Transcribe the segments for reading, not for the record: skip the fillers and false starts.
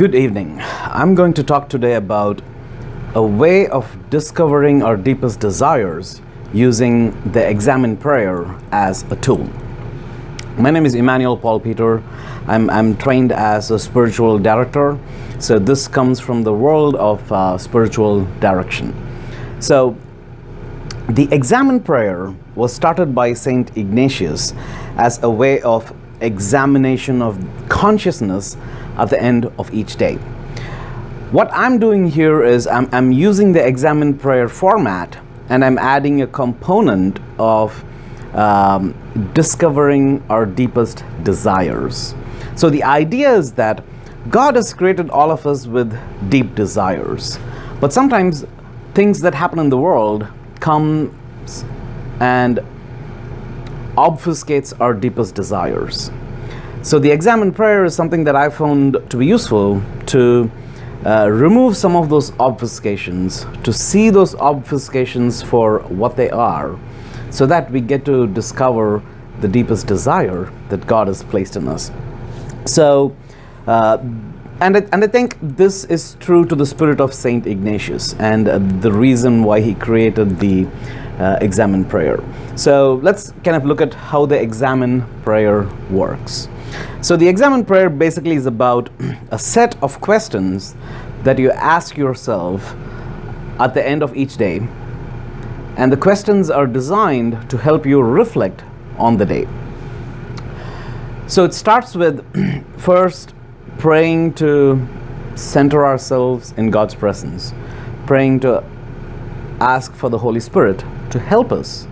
Good evening. I'm going to talk today about a way of discovering our deepest desires using the Examen Prayer as a tool. My name is Emmanuel Paul Peter. I'm trained as a spiritual director. So this comes from the world of spiritual direction. So the Examen Prayer was started by Saint Ignatius as a way of examination of consciousness at the end of each day. What I'm doing here is I'm using the Examen Prayer format, and I'm adding a component of discovering our deepest desires. So the idea is that God has created all of us with deep desires, but sometimes things that happen in the world come and obfuscates our deepest desires. So the Examen Prayer is something that I found to be useful to remove some of those obfuscations, to see those obfuscations for what they are, so that we get to discover the deepest desire that God has placed in us. So, and I think this is true to the spirit of Saint Ignatius and the reason why he created the Examen Prayer. So let's kind of look at how the Examen Prayer works. So the Examen Prayer basically is about a set of questions that you ask yourself at the end of each day, and the questions are designed to help you reflect on the day. So it starts with first praying to center ourselves in God's presence, praying to ask for the Holy Spirit to help us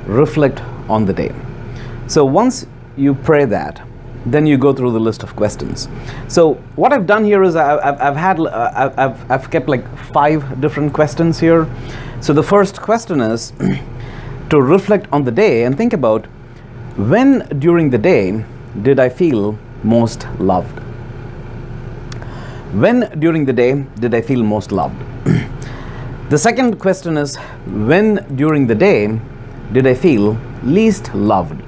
reflect on the day. So once you pray that, then you go through the list of questions. So what I've done here is I've kept like 5 different questions here. So the first question is to reflect on the day and think about, when during the day did I feel most loved? When during the day did I feel most loved? The second question is, when during the day did I feel least loved?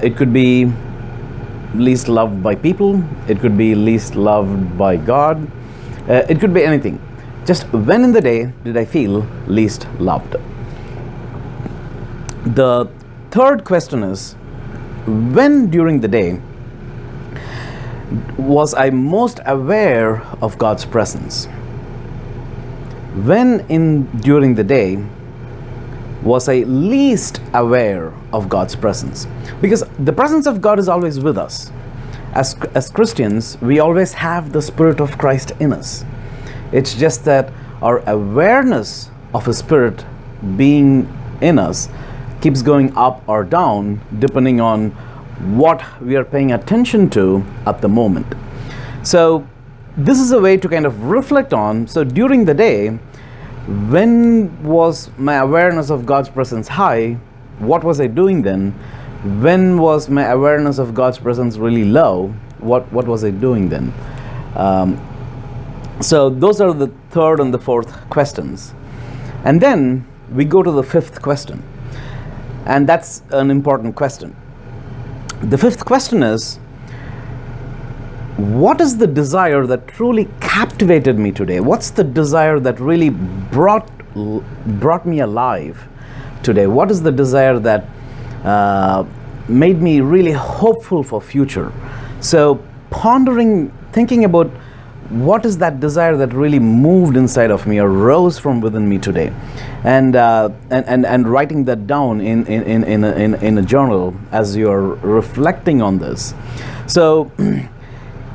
It could be least loved by people, it could be least loved by God, it could be anything. Just when in the day did I feel least loved? The third question is, when during the day was I most aware of God's presence? When during the day was I least aware of God's presence? Because the presence of God is always with us. As Christians, we always have the Spirit of Christ in us. It's just that our awareness of His Spirit being in us keeps going up or down depending on what we are paying attention to at the moment. So this is a way to kind of reflect on. So during the day, when was my awareness of God's presence high? What was I doing then? When was my awareness of God's presence really low? What was I doing then? So those are the third and the fourth questions. And then we go to the fifth question. And that's an important question. The fifth question is, what is the desire that truly captivated me today? What's the desire that really brought me alive today? What is the desire that made me really hopeful for future? So pondering, thinking about what is that desire that really moved inside of me or rose from within me today, and writing that down in a journal as you're reflecting on this. So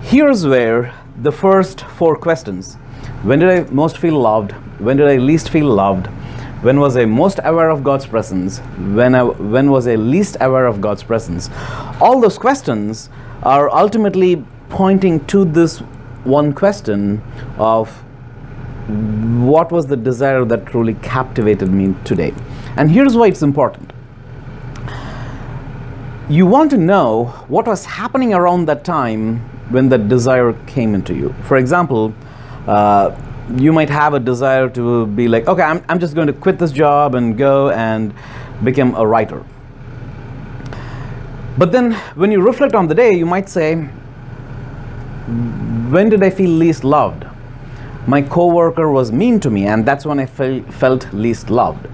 here's where the first 4 questions: when did I most feel loved? When did I least feel loved? When was I most aware of God's presence? When was I least aware of God's presence? All those questions are ultimately pointing to this one question of what was the desire that truly captivated me today. And here's why it's important. You want to know what was happening around that time when that desire came into you. For example, you might have a desire to be like, okay, I'm just going to quit this job and go and become a writer. But then when you reflect on the day, you might say, when did I feel least loved? My coworker was mean to me, and that's when I felt least loved.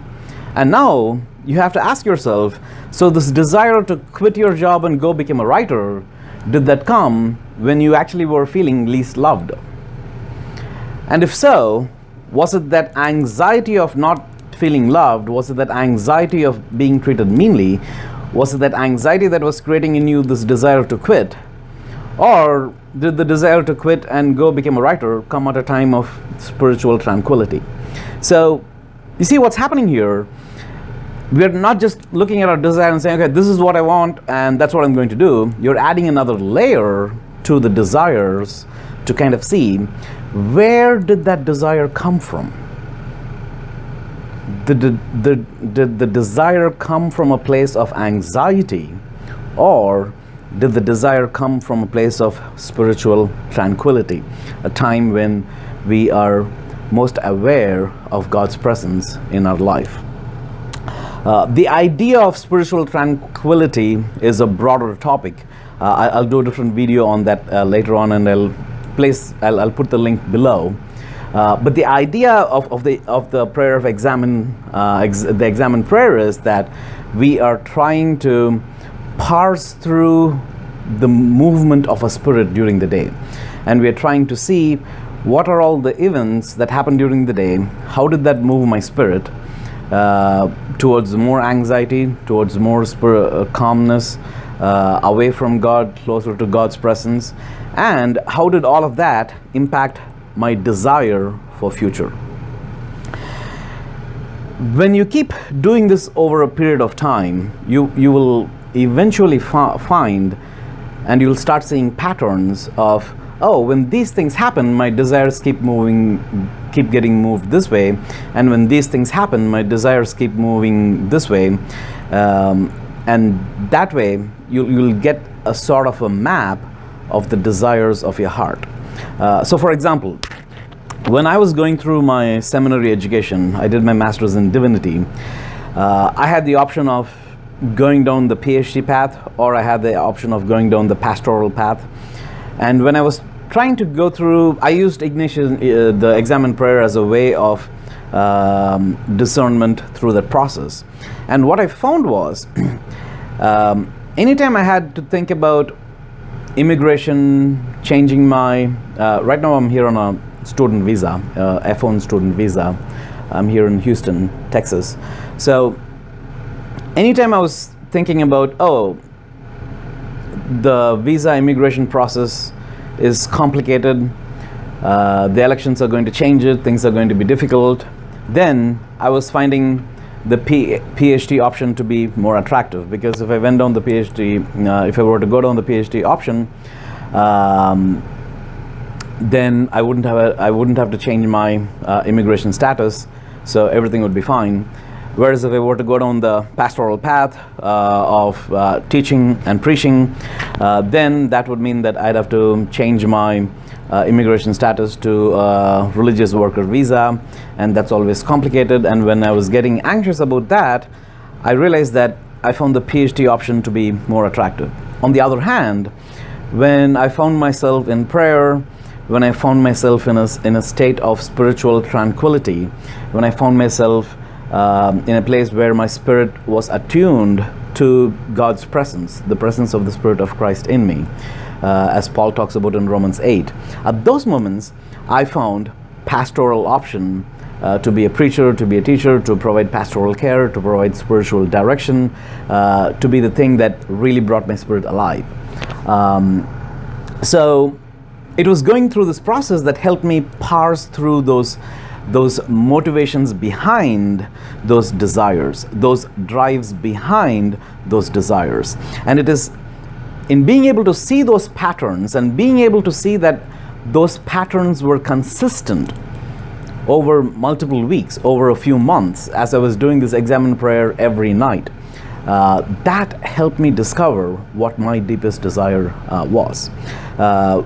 And now you have to ask yourself, so this desire to quit your job and go become a writer, did that come when you actually were feeling least loved? And if so, was it that anxiety of not feeling loved? Was it that anxiety of being treated meanly? Was it that anxiety that was creating in you this desire to quit? Or did the desire to quit and go become a writer come at a time of spiritual tranquility? So, you see what's happening here? We're not just looking at our desire and saying, okay, this is what I want and that's what I'm going to do. You're adding another layer to the desires to kind of see, where did that desire come from? Did the desire come from a place of anxiety, or did the desire come from a place of spiritual tranquility, a time when we are most aware of God's presence in our life? The idea of spiritual tranquility is a broader topic. I'll do a different video on that later on, and I'll put the link below. But the idea of the prayer of the Examen Prayer is that we are trying to parse through the movement of a spirit during the day, and we are trying to see what are all the events that happen during the day. How did that move my spirit towards more anxiety, towards more calmness, away from God, closer to God's presence, and how did all of that impact my desire for future? When you keep doing this over a period of time, you will eventually find, and you'll start seeing patterns of, oh, when these things happen, my desires keep getting moved this way, and when these things happen, my desires keep moving this way, and that way you'll get a sort of a map of the desires of your heart. So for example, when I was going through my seminary education, I did my master's in divinity. I had the option of going down the PhD path, or I had the option of going down the pastoral path. And when I was trying to go through, I used the Examen Prayer as a way of discernment through that process. And what I found was, anytime I had to think about immigration, changing my, right now I'm here on a student visa, F1 student visa. I'm here in Houston, Texas. So anytime I was thinking about, oh, the visa immigration process is complicated, the elections are going to change it, things are going to be difficult, then I was finding the PhD option to be more attractive, because if I went down the PhD, if I were to go down the PhD option, then I wouldn't have to change my immigration status, so everything would be fine. Whereas if I were to go down the pastoral path of teaching and preaching, then that would mean that I'd have to change my immigration status to religious worker visa, and that's always complicated. And when I was getting anxious about that, I realized that I found the PhD option to be more attractive. On the other hand, when I found myself in prayer, when I found myself in a state of spiritual tranquility, when I found myself in a place where my spirit was attuned to God's presence, the presence of the Spirit of Christ in me, as Paul talks about in Romans 8. At those moments, I found pastoral option to be a preacher, to be a teacher, to provide pastoral care, to provide spiritual direction, to be the thing that really brought my spirit alive. So it was going through this process that helped me parse through those motivations behind those desires, those drives behind those desires. And it is in being able to see those patterns and being able to see that those patterns were consistent over multiple weeks, over a few months, as I was doing this Examen Prayer every night, that helped me discover what my deepest desire was.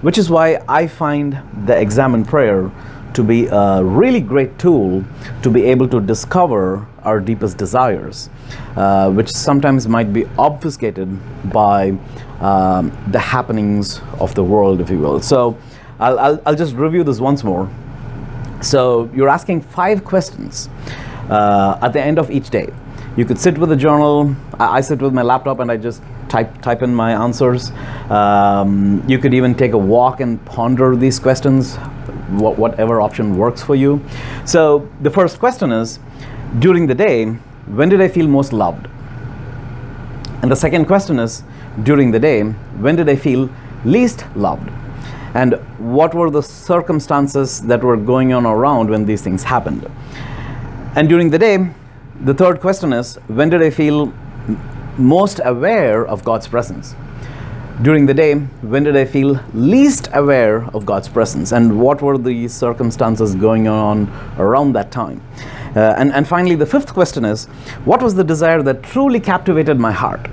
Which is why I find the Examen Prayer to be a really great tool to be able to discover our deepest desires, which sometimes might be obfuscated by the happenings of the world, if you will. So I'll just review this once more. So you're asking 5 questions at the end of each day. You could sit with a journal. I sit with my laptop and I just type in my answers. You could even take a walk and ponder these questions, whatever option works for you. So the first question is, during the day, when did I feel most loved? And the second question is, during the day, when did I feel least loved? And what were the circumstances that were going on around when these things happened? And during the day, the third question is, when did I feel most aware of God's presence? During the day, when did I feel least aware of God's presence? And what were the circumstances going on around that time? And finally, the fifth question is, what was the desire that truly captivated my heart?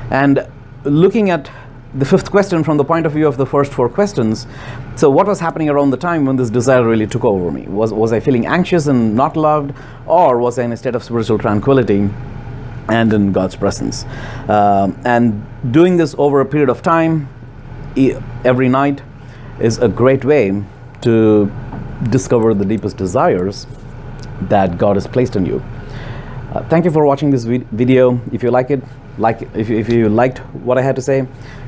And looking at the fifth question from the point of view of the first 4 questions, so what was happening around the time when this desire really took over me? Was I feeling anxious and not loved, or was I in a state of spiritual tranquility and in God's presence? And doing this over a period of time, every night, is a great way to discover the deepest desires that God has placed in you. Thank you for watching this video. If you like it, if you liked what I had to say,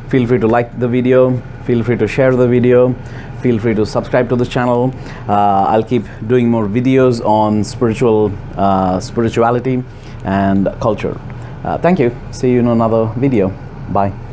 feel free to like the video, feel free to share the video, feel free to subscribe to this channel. I'll keep doing more videos on spirituality and culture. Thank you. See you in another video. Bye.